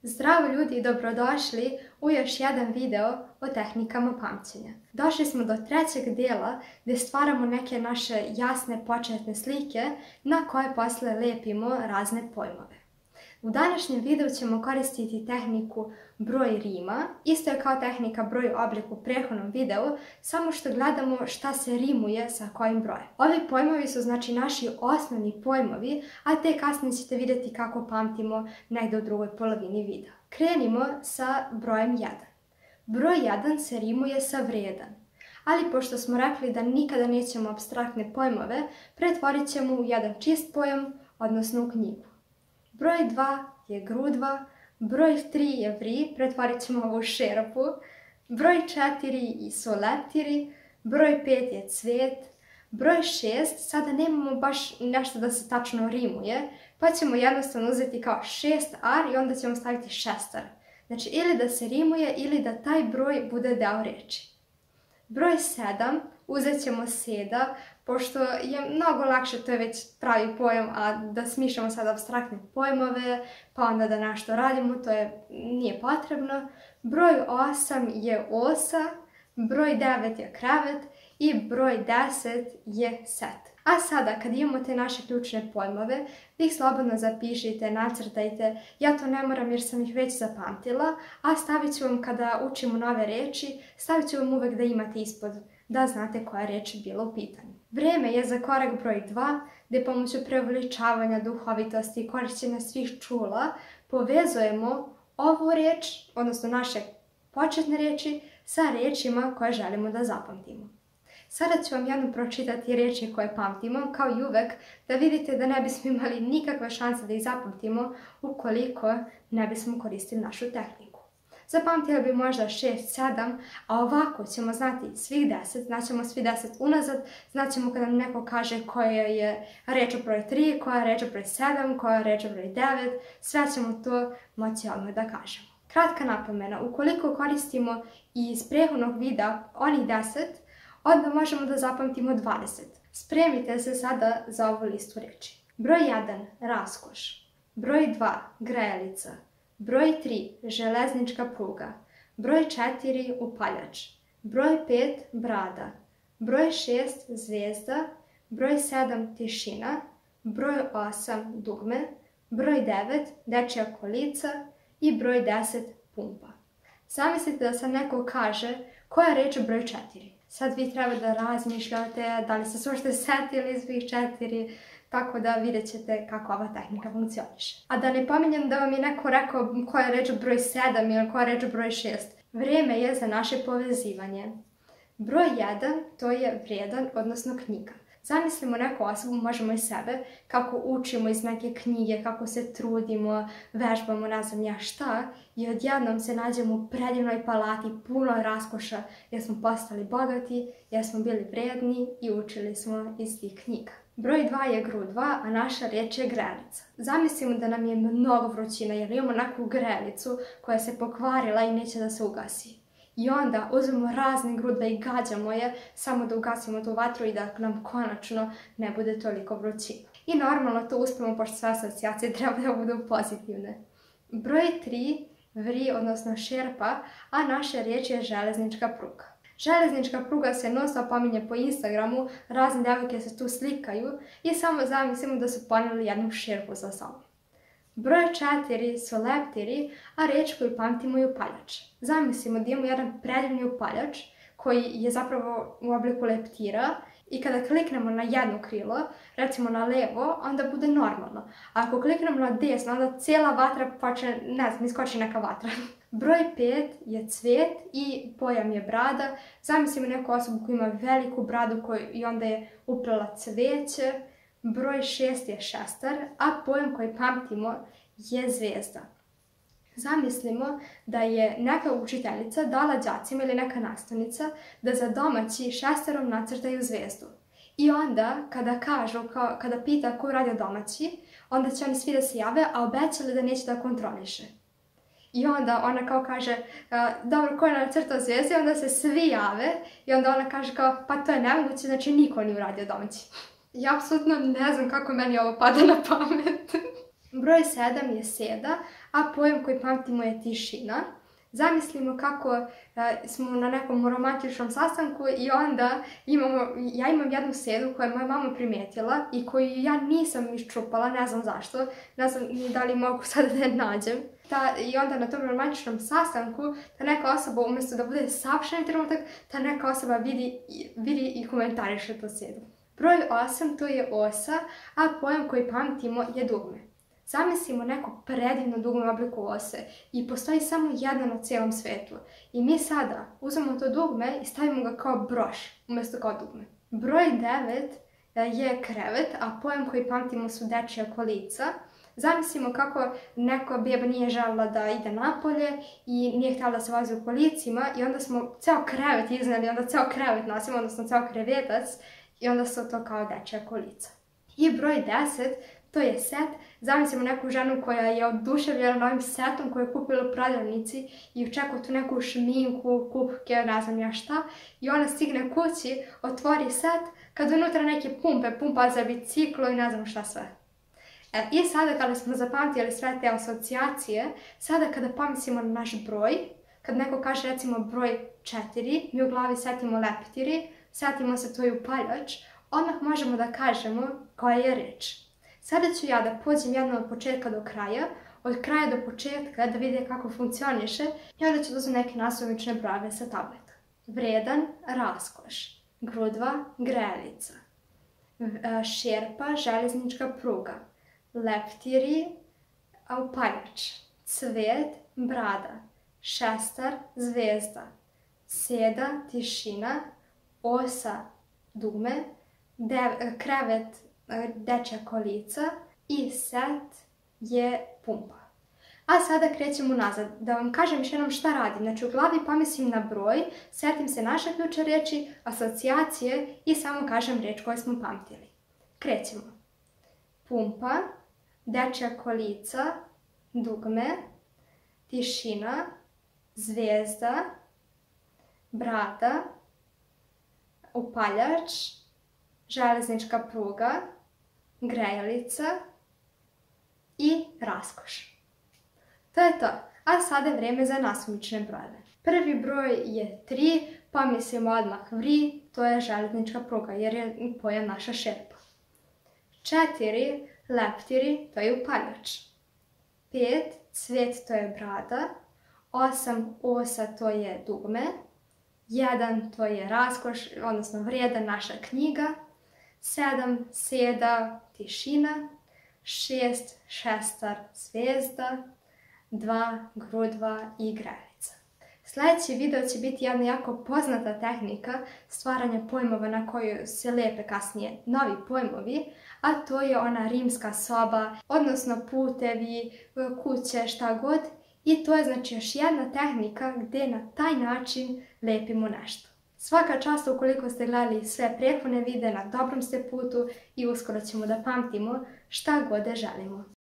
Zdravo ljudi i dobrodošli u još jedan video o tehnikama pamćenja. Došli smo do trećeg dijela gdje stvaramo neke naše jasne početne slike na koje posle lepimo razne pojmove. U današnjem videu ćemo koristiti tehniku broj rima, isto je kao tehnika broj oblik u prethodnom videu, samo što gledamo šta se rimuje sa kojim brojem. Ovi pojmovi su znači naši osnovni pojmovi, a te kasnije ćete vidjeti kako pamtimo negdje u drugoj polovini videa. Krenimo sa brojem 1. Broj 1 se rimuje sa vredan, ali pošto smo rekli da nikada nećemo apstraktne pojmove, pretvorit ćemo u jedan čist pojam, odnosno u knjigu. Broj 2 je grudva, broj 3 je vri, pretvorit ćemo ovo u šerpu, broj 4 su leptiri, broj 5 je cvet, broj 6, sada nemamo baš nešto da se tačno rimuje, pa ćemo jednostavno uzeti kao 6ar i onda ćemo staviti šestar. Znači ili da se rimuje ili da taj broj bude deo reči. Broj 7, uzet ćemo seda, pošto je mnogo lakše, to je već pravi pojam, a da smišljamo sad apstraktne pojmove, pa onda da nešto radimo, to nije potrebno. Broj 8 je osa, broj 9 je krevet i broj 10 je set. A sada, kad imamo te naše ključne pojmove, vi ih slobodno zapišite, nacrtajte. Ja to ne moram jer sam ih već zapamtila, a stavit ću vam kada učimo nove reči, stavit ću vam uvek da imate ispod, da znate koja reč je bila u pitanju. Vrijeme je za korak broj 2, gdje pomoću preuveličavanja, duhovitosti i korišćenja svih čula povezujemo ovu reč, odnosno naše početne reči, sa rečima koje želimo da zapamtimo. Sada ću vam jednom pročitati riječi koje pamtimo, kao i uvek, da vidite da ne bismo imali nikakve šanse da ih zapamtimo ukoliko ne bismo koristili našu tehniku. Zapamtili bi možda 6, 7, a ovako ćemo znati svih 10, znaćemo svi 10 unazad, znaćemo kada nam neko kaže koja je reč broj 3, koja je reč broj 7, koja je reč broj 9, sve ćemo to moći odmah da kažemo. Kratka napomena, ukoliko koristimo iz prethodnog videa onih 10, odmah možemo da zapamtimo 20. Spremite se sada za ovu listu reči. Broj 1. Raskoš. Broj 2. Grejalica. Broj 3. Železnička pruga. Broj 4. Upaljač. Broj 5. Brada. Broj 6. Zvezda. Broj 7. Tišina. Broj 8. Dugme. Broj 9. Dečja kolica. I broj 10. Pumpa. Zamislite da sad neko kaže koja je reč broj 4. Sad vi treba da razmišljate da li se uopšte setili svih 4, tako da vidjet ćete kako ova tehnika funkcioniše. A da ne pominjem da vam je neko rekao koja je reč broj 7 ili koja je reč broj 6. Vrijeme je za naše povezivanje. Broj 1 to je vrijedan, odnosno knjiga. Zamislimo neku osobu, možemo i sebe, kako učimo iz neke knjige, kako se trudimo, vežbamo, ne znam ja šta, i odjednom se nađemo u predivnoj palati, puno raskoša, jer smo postali bogati, jer smo bili vrijedni i učili smo iz tih knjiga. Broj 2 je grudva, a naša riječ je grelica. Zamislimo da nam je mnogo vrućina, jer imamo neku grelicu koja se pokvarila i neće da se ugasi. I onda uzmemo razne grudve i gađamo je samo da ugasimo tu vatru i da nam konačno ne bude toliko vrućina. I normalno to uspemo pošto sve asocijacije treba da budu pozitivne. Broj 3 vri, odnosno šerpa, a naša riječ je železnička pruga. Železnička pruga se non-stop pominje po Instagramu, razne devojke se tu slikaju i samo zamislimo da su ponijeli jednu šerpu za sobom. Broj 4 su leptiri, a riječ koju pamtimo je upaljač. Zamislimo da imamo jedan predivni upaljač koji je zapravo u obliku leptira i kada kliknemo na jedno krilo, recimo na levo, onda bude normalno. A ako kliknemo na desno, onda cijela vatra počne, ne znam, iskoči neka vatra. Broj 5 je cvet i pojam je brada. Zamislimo neku osobu koja ima veliku bradu i onda je uplela cveće. Broj 6 je šestar, a pojam koji pamtimo je zvezda. Zamislimo da je neka učiteljica dala đacima ili neka nastavnica da za domaći šestarom nacrtaju zvezdu. I onda kada pita ko radi domaći, onda će oni svi da se jave, a obećali da neće da kontroliše. I onda ona kao kaže, dobro, ko je nacrtao zvijezde, onda se svi jave i onda ona kaže kao, pa to je nemoguće, znači niko nije uradio domaći. Ja apsolutno ne znam kako meni ovo pada na pamet. Broj 7 je seda, a pojam koji pamtimo je tišina. Zamislimo kako smo na nekom romantičnom sastanku i onda ja imam jednu sedu koju je moja mama primijetila i koju ja nisam iščupala, ne znam zašto, ne znam ni da li mogu sada da je nađem. I onda na tom romantičnom sastanku ta neka osoba, umjesto da bude savršeni trenutak, ta neka osoba vidi i komentariše tu sedu. Broj 8 to je osa, a pojam koji pamtimo je dugme. Zamislimo neko predivno dugme u obliku ose i postoji samo jedan na cijelom svijetu. I mi sada uzmemo to dugme i stavimo ga kao broš, umjesto kao dugme. Broj 9 je krevet, a pojam koji pamtimo su dečja kolica. Zamislimo kako neko beba nije željela da ide napolje i nije htjela da se vozi u kolicima i onda smo ceo krevet izneli, onda ceo krevet nosimo, odnosno ceo krevetac i onda su to kao dečja kolica. I broj 10, to je set. Zamislimo neku ženu koja je oduševljena novim setom koju je kupila u prodavnici i očekuje tu neku šminku, kupke, ne znam ja šta. I ona stigne kući, otvori set, kad unutra neke pumpa za biciklo i ne znam šta sve. I sada kada smo zapamtili sve te asocijacije, sada kada pomislimo na naš broj, kad neko kaže recimo broj 4, mi u glavi setimo leptiri, setimo se to i upaljač, odmah možemo da kažemo koja je reč. Sada ću ja da pođem jedno od početka do kraja, od kraja do početka da vide kako funkcioniše i onda ću da uzmem neke nasumične brojeve sa tableta. Vredan, raskoš. Grudva, grelica. Šerpa, željeznička pruga. Leptiri, upaljač. Cvet, brada. Šestar, zvezda. Seda, tišina. Osa, dugme. Krevet, dečja kolica i set je pumpa. A sada krećemo nazad. Da vam kažem još jednom šta radim. Znači u glavi pomislim na broj, setim se naše ključne reči, asocijacije i samo kažem reč koju smo pamtili. Krećemo. Pumpa, dečja kolica, dugme, tišina, zvezda, brada, upaljač, željeznička pruga, grejalica i raskoš. To je to. A sada je vrijeme za nasumične brojeve. Prvi broj je 3, pa mislimo odmah vri, to je željeznička pruga jer je pojam naša šerpa. 4, leptiri, to je upaljač. 5, cvet, to je brada. 8, osa, to je dugme. 1, to je raskoš, odnosno vrijedan, naša knjiga. 7, seda, tišina. 6, šestar, zvezda. 2, grudva i grelica. Sljedeći video će biti jedna jako poznata tehnika stvaranja pojmova na koju se lijepe kasnije novi pojmovi, a to je ona rimska soba, odnosno putevi, kuće, šta god. I to je znači još jedna tehnika gdje na taj način lijepimo nešto. Svaka čast ukoliko ste gledali sve prethodne videe, na dobrom ste putu i uskoro ćemo da pamtimo šta god želimo.